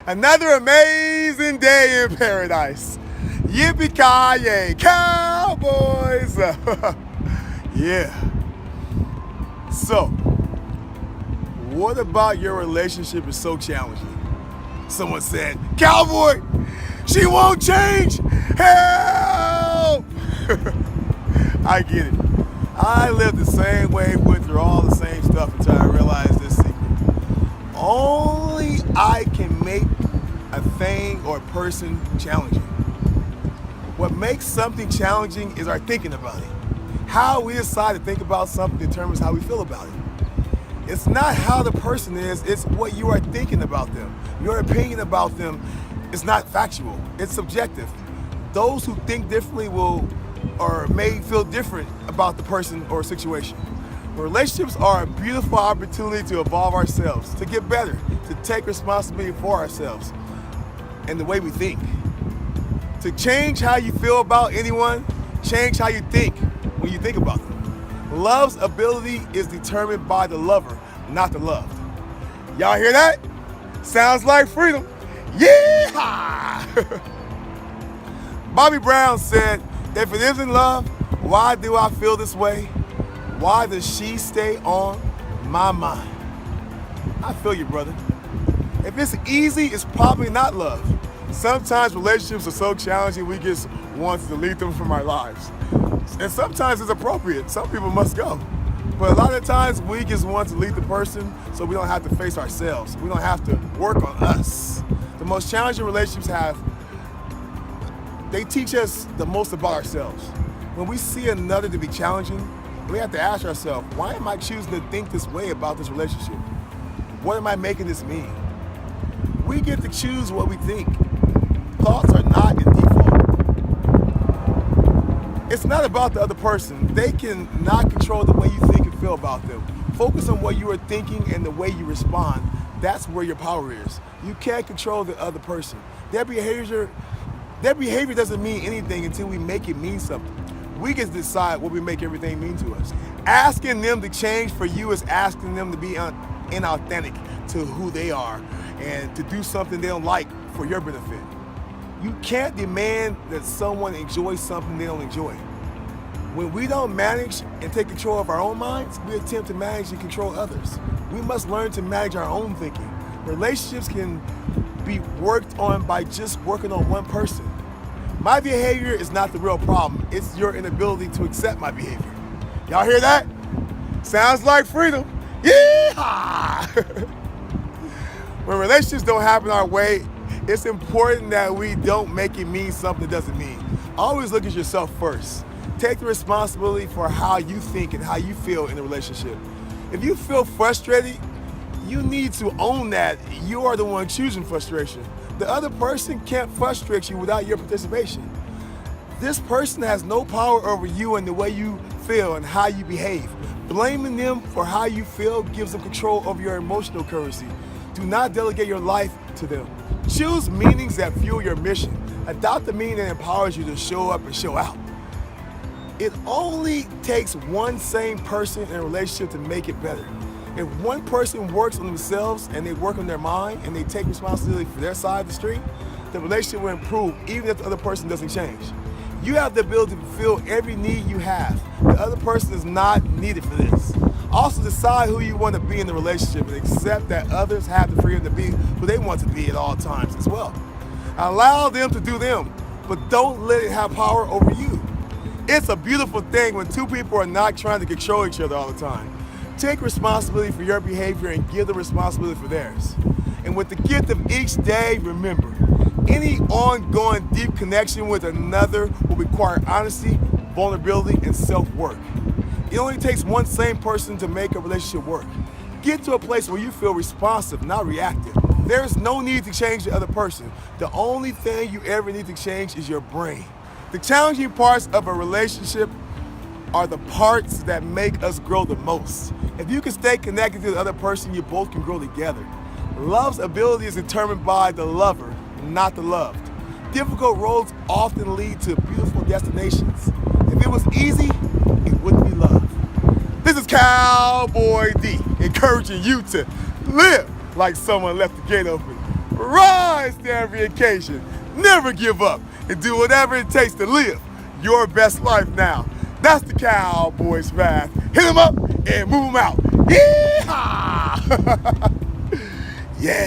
Another amazing day in paradise. Yippee-ki-yay, cowboys! Yeah. So, what about your relationship is so challenging? Someone said, Cowboy, she won't change! Help! I get it. I lived the same way, went through all the same stuff until I realized this secret. Only I can make a thing or a person challenging. What makes something challenging is our thinking about it. How we decide to think about something determines how we feel about it. It's not how the person is, it's what you are thinking about them. Your opinion about them is not factual, it's subjective. Those who think differently will or may feel different about the person or situation. Relationships are a beautiful opportunity to evolve ourselves, to get better, to take responsibility for ourselves and the way we think. To change how you feel about anyone, change how you think when you think about them. Love's ability is determined by the lover, not the loved. Y'all hear that? Sounds like freedom. Yeah! Bobby Brown said, if it isn't love, why do I feel this way? Why does she stay on my mind? I feel you, brother. If it's easy, it's probably not love. Sometimes relationships are so challenging we just want to delete them from our lives. And sometimes it's appropriate. Some people must go. But a lot of times we just want to delete the person so we don't have to face ourselves. We don't have to work on us. The most challenging relationships they teach us the most about ourselves. When we see another to be challenging, we have to ask ourselves, why am I choosing to think this way about this relationship? What am I making this mean? We get to choose what we think. Thoughts are not in default. It's not about the other person. They can not control the way you think and feel about them. Focus on what you are thinking and the way you respond. That's where your power is. You can't control the other person. Their behavior doesn't mean anything until we make it mean something. We get to decide what we make everything mean to us. Asking them to change for you is asking them to be inauthentic to who they are and to do something they don't like for your benefit. You can't demand that someone enjoy something they don't enjoy. When we don't manage and take control of our own minds, we attempt to manage and control others. We must learn to manage our own thinking. Relationships can be worked on by just working on one person. My behavior is not the real problem. It's your inability to accept my behavior. Y'all hear that? Sounds like freedom. Yeah! When relationships don't happen our way, it's important that we don't make it mean something it doesn't mean. Always look at yourself first. Take the responsibility for how you think and how you feel in a relationship. If you feel frustrated, you need to own that you are the one choosing frustration. The other person can't frustrate you without your participation. This person has no power over you and the way you feel and how you behave. Blaming them for how you feel gives them control over your emotional currency. Do not delegate your life to them. Choose meanings that fuel your mission. Adopt the meaning that empowers you to show up and show out. It only takes one sane person in a relationship to make it better. If one person works on themselves and they work on their mind and they take responsibility for their side of the street, the relationship will improve even if the other person doesn't change. You have the ability to fulfill every need you have. The other person is not needed for this. Also decide who you want to be in the relationship and accept that others have the freedom to be who they want to be at all times as well. Allow them to do them, but don't let it have power over you. It's a beautiful thing when two people are not trying to control each other all the time. Take responsibility for your behavior and give the responsibility for theirs. And with the gift of each day, remember, any ongoing deep connection with another will require honesty, vulnerability, and self-work. It only takes one sane person to make a relationship work. Get to a place where you feel responsive, not reactive. There is no need to change the other person. The only thing you ever need to change is your brain. The challenging parts of a relationship are the parts that make us grow the most. If you can stay connected to the other person, you both can grow together. Love's ability is determined by the lover, not the loved. Difficult roads often lead to beautiful destinations. If it was easy, it wouldn't be love. This is Cowboy D, encouraging you to live like someone left the gate open. Ride! rise to every occasion. Never give up and do whatever it takes to live your best life now. That's the Cowboys path. Hit them up and move them out. Yeehaw! Yeah.